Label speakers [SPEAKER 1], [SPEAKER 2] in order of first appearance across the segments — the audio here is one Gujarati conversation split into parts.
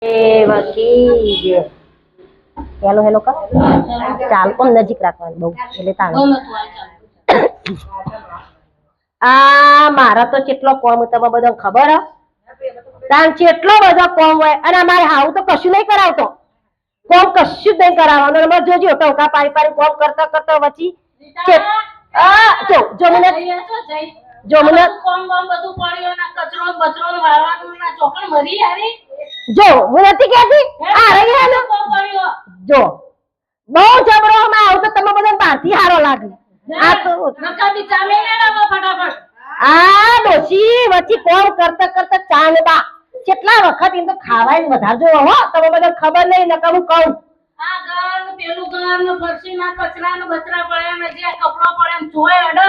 [SPEAKER 1] વકી હેલો હેલો કર ચાલ કોમ નજીક રાખવાનું બહુ એટલે તાણ આ મારા તો કેટલો કોમ તમે બધો ખબર હ તાણ કેટલો બધો કોમ હોય અને અમારે હાવ તો કશું નહીં કરાવતો કોમ કશું જ નહીં કરાવવાનું અમે જોજો ટોકા પાડી પાડી કોમ કરતા કરતા વચ્ચી જો મને જો મને
[SPEAKER 2] કોમ બધું પડ્યો ના કચરો બચરો વાળવાનું ના ચોકડી મરી યારી
[SPEAKER 1] જો હું નથી કહેતી આ રહી હે જો બહુ જબરો માં આવ તો તમે બધા બહારથી હારો લાગે આ તો
[SPEAKER 2] નકા બી ચાલે લેના ફટાફટ
[SPEAKER 1] આ ડોશી વચ્ચે કોમ કરતા કરતા ચાંદબા કેટલા વખત ઇન તો ખાવાય વધારે જો હો તમે બધા ખબર નહીં નકા હું કહું
[SPEAKER 2] આ ગાન પેલું ગાન ફરસી ના કચરા ને બચરા પડ્યા ને જે કપડો પડ્યા ને જોય અડ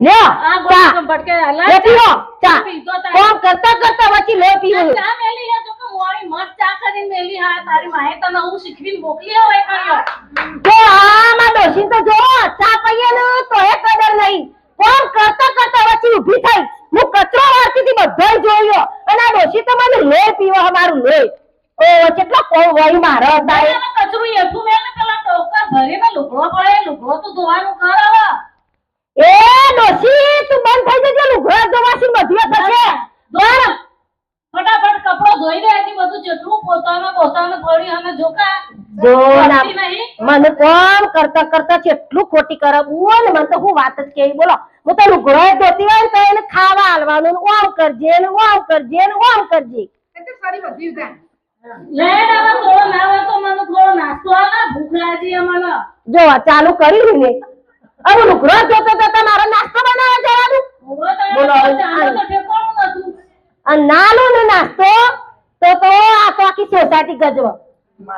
[SPEAKER 1] લ્યો
[SPEAKER 2] આ ગોળ ભટકે
[SPEAKER 1] લે પીવો ચા કોમ કરતા કરતા વચ્ચે લે પીવો
[SPEAKER 2] ચા મેલી હે તો કે મોરી મસ્ત ચા કરીને મેલી હા તારી માએ તને હું શીખવીને મોકલી હોય કયો
[SPEAKER 1] જો આ માં ડોશી તો જો ચા પીએ ને તો એ કદર નહીં કોમ કરતા કરતા વચ્ચે ઊભી થઈ હું કચરો વાળતી થી બધોય જોયો અને આ ડોશી તો મને લે પીવો અમારું લે ઓ કેટલો કોમ વઈ મારો દાય
[SPEAKER 2] કચરું એઠું મેલે પેલા ટોકા ભરીને લુગડો પડે લુગડો તો ધોવાનું કર હવે
[SPEAKER 1] એ ડોશી તું બંધ થઈ જજે લુગડો ધોવાસી મધ્ય થશે દોડ
[SPEAKER 2] ફટાફટ કપડો ધોઈ દે હજી બધું જેટલું પોતાને પડી અને જોકા
[SPEAKER 1] જો મને કોમ કરતા કરતા કેટલું ખોટી કરાવું ને મને તો હું વાત જ કેવી બોલો હું તો લુગડો ધોતી હોય તો એને ખાવા આલવાનું ઓમ કરજે ને ઓમ કરજે ને ઓમ કરજે
[SPEAKER 2] એ તો સારી બધી ઉદાન લે ના થોડો ના હોય તો મને થોડો નાસ્તો આલા ભૂખ લાગી મને
[SPEAKER 1] જો ચાલુ કરી ને હવે લુગડો જોતો તો તમારો નાસ્તો બનાવવા જવાનું બોલો નાનો ને નાસ્તો તો આ તો આખી સોસાયટી ગજવો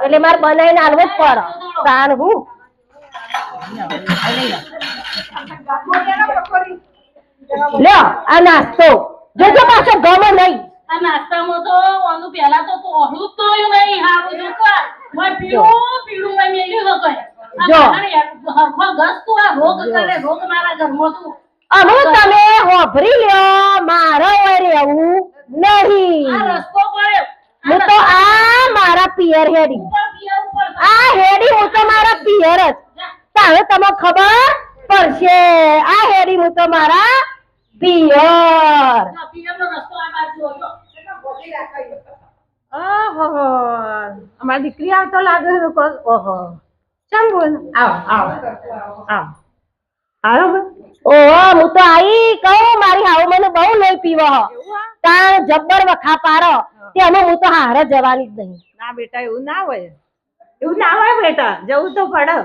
[SPEAKER 1] એટલે મારે બનાવીને આલવો જ પડે તાણ હું લ્યો આ નાસ્તો જોજો પાછો ગમે નહીં
[SPEAKER 2] આ નાસ્તામાં તો ઓનું પહેલા તો ઓહલું તો નહીં હારું જોકા મેં પીળું મેં મેલ્યું હતો
[SPEAKER 1] જો
[SPEAKER 2] હરખો ગસ તું આ રોગ કરે રોગ મારા ઘરમાં તું
[SPEAKER 1] અમુ તમે હોભરી લ્યો મારો હોય રહેવું નહીં
[SPEAKER 2] આ રસ્તો પડ્યો
[SPEAKER 1] હું તો આ મારા પિયર હેડી આ હેડી હું તો મારા પિયર જ તારે તમને ખબર પડશે આ હેડી હું તો મારા પિયર
[SPEAKER 2] પિયરનો રસ્તો આ બાજુ હતો
[SPEAKER 3] ઓહો અમારી દીકરી આવતો લાગે ઓહો ચમ બોલ આવ
[SPEAKER 1] ઓહો હું તો આઈ કહું મારી હાવ મને બહુ લઈ પીવો તાણ જબ્બર વખા પારો તે અમે હું તો હારે જવાની જ નહીં
[SPEAKER 3] ના બેટા એવું ના હોય બેટા જવું તો પડે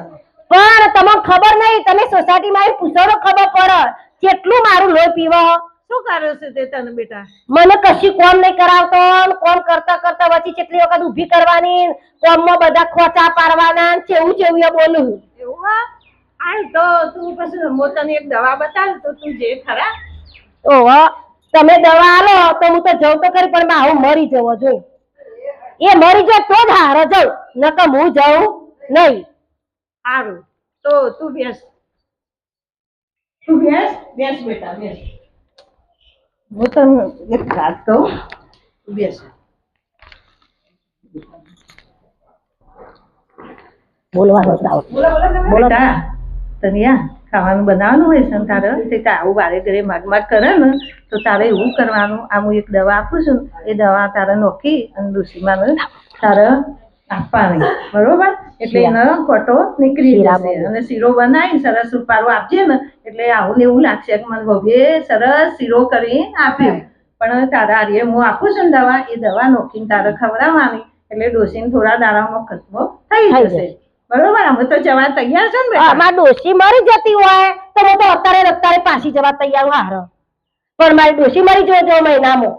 [SPEAKER 1] પણ તમને ખબર નહીં તમે સોસાયટીમાં આવી પૂછો તો ખબર પડે કેટલું મારું લોહી પીવો
[SPEAKER 3] શું કર્યો છે તે તને બેટા
[SPEAKER 1] મને કશી કોમ નહીં કરાવતો કોમ કરતા કરતા વચ્ચે કેટલી વખત ઊભી કરવાની કોમમાં બધા ખોચા પાડવાના ચેવું બોલું
[SPEAKER 3] એવું હા તો તું પછી મોટાની એક દવા બતાવ તો તું જે ખરા
[SPEAKER 1] ઓહો તમે દવા આલો તો હું તો જઉં તો કરી પણ હું મરી જવો જોઈ એ મરી જાય તો જ હારે જઉં નકર હું જઉં નહીં
[SPEAKER 3] સારું તો તું બેસ બેટા બેસ હું તને એક વાત કહું બેસ
[SPEAKER 1] બોલવાનો
[SPEAKER 3] બેટા તને ખાવાનું બનાવવાનું હોય છે તારે તે આવું વારે ઘરે માગ કરે ને તો તારે એવું કરવાનું આ હું એક દવા આપું છું એ દવા તારે નોખી અને ડોશીમાં તારે આપવાની બરોબર એટલે એનો કોટો નીકળી જશે અને શીરો બનાવી સરસ રૂપારો આપજે ને એટલે આવું ને એવું લાગશે કે મને ભવ્ય સરસ શીરો કરી આપ્યો પણ તારા હારીએ હું આપું છું ને દવા એ દવા નોખીને તારે ખવડાવવાની એટલે ડોશીને થોડા દાડામાં ખતમો થઈ જશે બરોબર અમે તો જવા તૈયાર છે ને
[SPEAKER 1] મારી ડોશી મરી જતી હોય તો હું તો અત્યારે પાછી જવા તૈયાર હાર પણ મારી ડોશી મરી જો મહિનામાં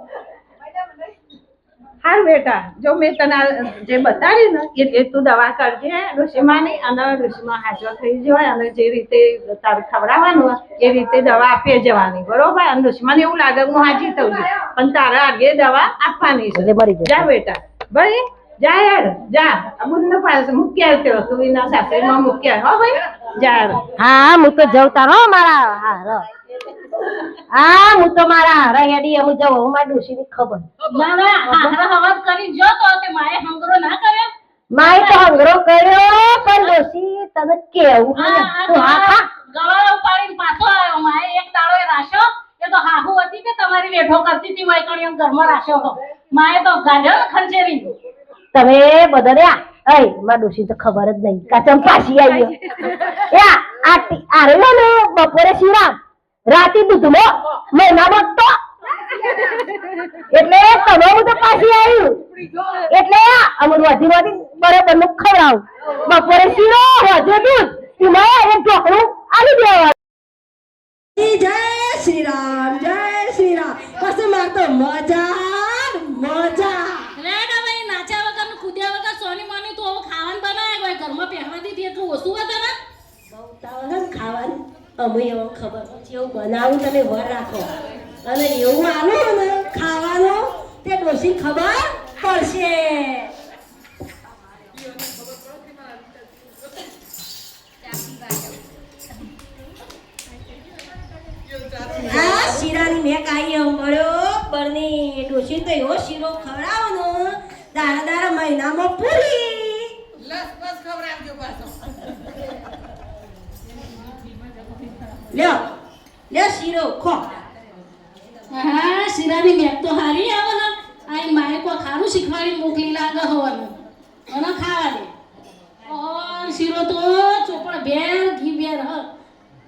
[SPEAKER 3] હા બેટા જો મેં તને જે બતાવ્યું ને એ તું દવા કરજે ડોશીમાની અને ડોશીમાં હાજર થઈ જવાય અને જે રીતે તારે ખવડાવવાનું એ રીતે દવા આપી જવાની બરોબર અને ડોશીમાને એવું લાગે હું હાજી થઉં છું પણ તારે આગે દવા આપવાની છે જા બેટા ભાઈ જા યાર જા આ બુંદ પાસે મૂક્યા તું એના સાસરીમાં મૂક્યા હો ભાઈ જાણ
[SPEAKER 1] હા હું તો જઉં તારો મારા હારો હા હું તો મારા હારા હેડી હું જઉં હું મારી ડોશીની ખબર
[SPEAKER 2] ના ના હારા હવાજ કરી જો તો તે માએ હંગરો ના કર્યો
[SPEAKER 1] માય તો હંગરો કર્યો પણ ડોશી તને કેવું
[SPEAKER 2] હા
[SPEAKER 1] તું હા ખા
[SPEAKER 2] ગવાળો ઉપાડીને પાછો આવ્યો માએ એક દાડો એ રાખ્યો એ તો હાહુ હતી કે તમારી વેઠો કરતી હતી વાયકણી એમ ઘરમાં રાખ્યો હતો માએ તો ગાઢ્યો ને ખંચેરી
[SPEAKER 1] તમે બધા રહ્યા અય મારી ડોશી તો ખબર જ નહીં કાચમ પાછી આવી યા આ રેલો ને બપોરે શિરામ રાતે દૂધમાં મહિનામાં તો એટલે તમે હું તો પાછી આવ્યું એટલે અમર વધી બરાબર નું ખવડાવું બપોરે શીરો વધે દૂધ એમાં એક ઢોકળું આલી દેવા
[SPEAKER 4] જય શ્રી રામ પછી માર તો મજા
[SPEAKER 2] રેડા ભાઈ નાચ્યા વગર ને કૂદ્યા વગર સોની મોની તો હવે ખાવાનું બનાવે કોઈ ઘરમાં પહેરવા દીધી એટલું ઓછું હતું ને
[SPEAKER 4] બહુ તાવન ખાવાનું અમે એવું ખબર છે એવું બનાવું તમે વર રાખો અને એવું આનું ને ખાવાનું તે ડોશી ખબર પડશે આ શીરાની મેં કાઈ એમ બરોબર ની ડોશી તો એવો શીરો ખવડાવવાનો દાડા દાડા મહિનામાં પૂરી લ્યો શીરો ખો
[SPEAKER 2] હા શીરાની મેં તો હારી આવે ને આ માએ કોઈ ખારું શીખવાડી મોકલી લાગે હોવાનું અને ખાવા દે શીરો તો ચોપડ બેર ઘી બેર હ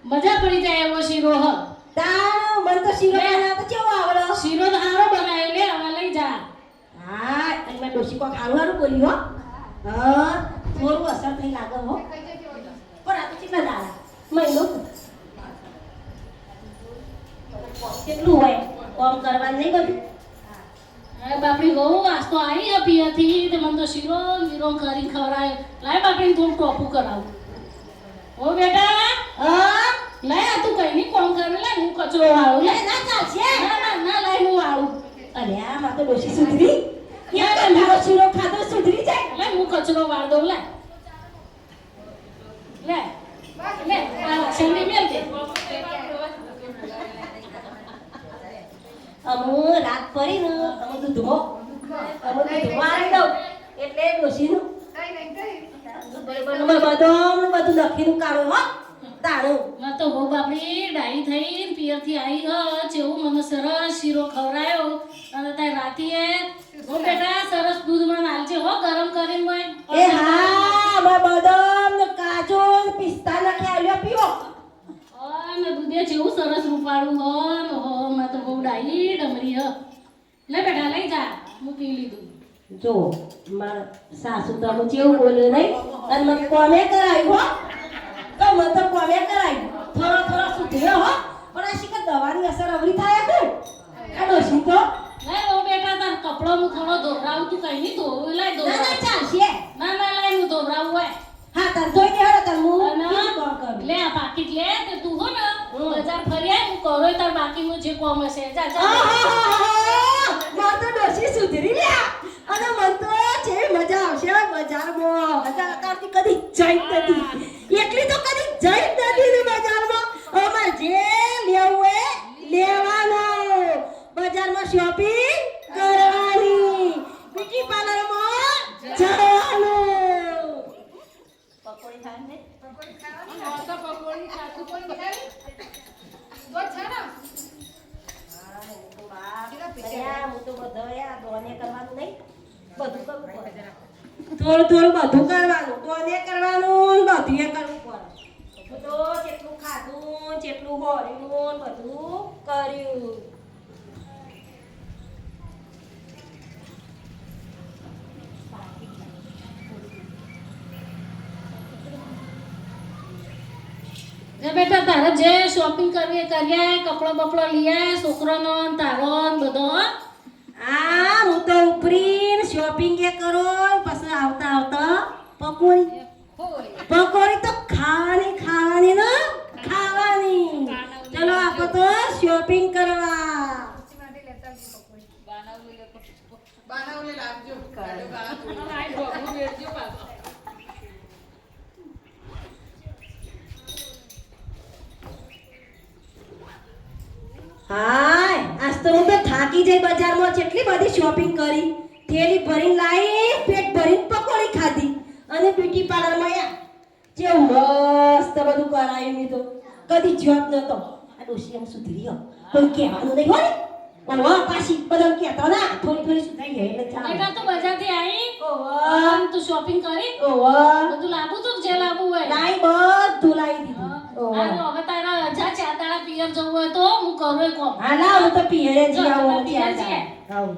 [SPEAKER 2] મજા પડી જાય એવો શીરો હ
[SPEAKER 4] તાણ મન તો શીરો બનાવતો કેવો આવડો
[SPEAKER 2] શીરો તો હારો બનાવી લે હવે લઈ જા
[SPEAKER 4] હા અને મેં ડોશી કો ખાવાનું બોલી હો હા થોડું અસર થઈ લાગે હો પણ આ તો કેટલા દાડા મહિનો કેટલું હોય કોમ કરવાનું નહીં બધું
[SPEAKER 2] અરે બાપડી બહુ આજ તો આવી હતી હતી તે મને તો શીરો વીરો કરી ખવડાય લાય બાપડી થોડું ટોપું કરાવું ઓ બેટા
[SPEAKER 4] હા
[SPEAKER 2] લાય આ તું કઈ નહીં કોમ કરે લાય હું કચરો વાળું
[SPEAKER 4] લે
[SPEAKER 2] લાય
[SPEAKER 4] ના ચાલશે
[SPEAKER 2] ના લાય હું વાળું
[SPEAKER 4] અરે આ માં તો ડોશી સુધરી યાર મારો શીરો ખાધો સુધરી જાય
[SPEAKER 2] લાય હું કચરો વાળ દઉં લાય લે આ વાસણની મેલ દે
[SPEAKER 4] અમુ રાત પડી ને અમુ દૂધો આવી દઉં એટલે ડોશીનું બધું લખીનું કાઢો હો તારું
[SPEAKER 2] ના તો બહુ બાપડી ડાઈ થઈ પિયરથી આવી હ જેવું મને સરસ શીરો ખવડાયો અને તાર રાતીએ ઓ બેટા સરસ દૂધમાં નાલજે હો ગરમ કરીને
[SPEAKER 4] એ હા બદામ ને કાજુ ને પિસ્તા નાખી આવ્યો પીવો
[SPEAKER 2] અને દૂધે જેવું સરસ રૂપાળું હ ને હો માં તો બહુ ડાઈ ડમરી હ લે બેટા લઈ જા હું પી લીધું
[SPEAKER 4] જો મારા સાસુ તો હું જેવું બોલ્યો નહીં અને મને કોમે કરાવ્યું હો તો મને તો કોમે કરાવ્યું થોડો સુધર્યો હો પણ આ શીખર દવાની અસર અવળી થાય કે આ ડોશી તો
[SPEAKER 2] લે ઓ બેટા તાર કપડો હું થોડો ધોવરાવું તું કઈ નહીં ધોવું લાય
[SPEAKER 4] ના ના
[SPEAKER 2] ધોવરાવ
[SPEAKER 4] ચાલશે
[SPEAKER 2] ના લાય હું ધોવરાવું હોય
[SPEAKER 4] હા તાર ધોઈ દે હળો તાર હું
[SPEAKER 2] અને
[SPEAKER 4] બીજું કામ કરું
[SPEAKER 2] લે આ પાકીટ લે તે તું હો ને બજાર ફરી આય હું કરોય તાર બાકીનું જે કોમ હશે જા જા
[SPEAKER 4] માર તો ડોશી સુધરી લ્યા અને મન તો જેવી મજા આવશે બજારમાં અત્યારથી કદી જઈ નથી એકલી તો કદી જઈ નથી ને બજારમાં અમાર જે લેવું હોય લેવાનું બજારમાં શોપિંગ કરવાની બ્યુટી પાર્લરમાં જવાનું પકોડી ખાને થોડું બધું કરવાનું તોને કરવાનું બધું કરવું પડે તો જેટલું ખાધું જેટલું હોર્યું બધું કર્યું
[SPEAKER 2] બેટા તારે જે શોપિંગ કરવી કરીએ કપડો બપડો લઈએ છોકરાનો ને તારો ને બધો
[SPEAKER 4] આ હું તો ઉપરી શોપિંગ એ કરો પછી આવતા પકોડી તો ખાવાની ને ખાવાની ચલો આપણે તો શોપિંગ કરવા હાય આજ તો હું તો થાકી જઈ બજારમાં કેટલી બધી શોપિંગ કરી થેલી ભરીને લાવી પેટ ભરીને પકોડી ખાધી અને બ્યુટી પાર્લરમાં યા જે મસ્ત બધું કરાયું મેં તો કદી જોત નતો આ ડોશી એમ સુધરી ગયો કોઈ કહેવાનું નહીં હોય ઓવા પાછી બધા કહેતા ના થોડી સુધાઈ ગઈ એટલે ચાલ
[SPEAKER 2] બેટા તું બજારથી આવી
[SPEAKER 4] ઓવા
[SPEAKER 2] તું શોપિંગ કરી
[SPEAKER 4] ઓવા
[SPEAKER 2] બધું લાવું તું જે લાવવું હોય
[SPEAKER 4] લાઈ બધું લાવી દીધું ઓવા
[SPEAKER 2] હાલો, હવે તારા રજા 4 દાડા પિયર જવું હોય તો હું કરું એ કોમ
[SPEAKER 4] હા લાવ હું તો પિયરે જી આવું
[SPEAKER 2] પિયર જઈએ.
[SPEAKER 4] આવું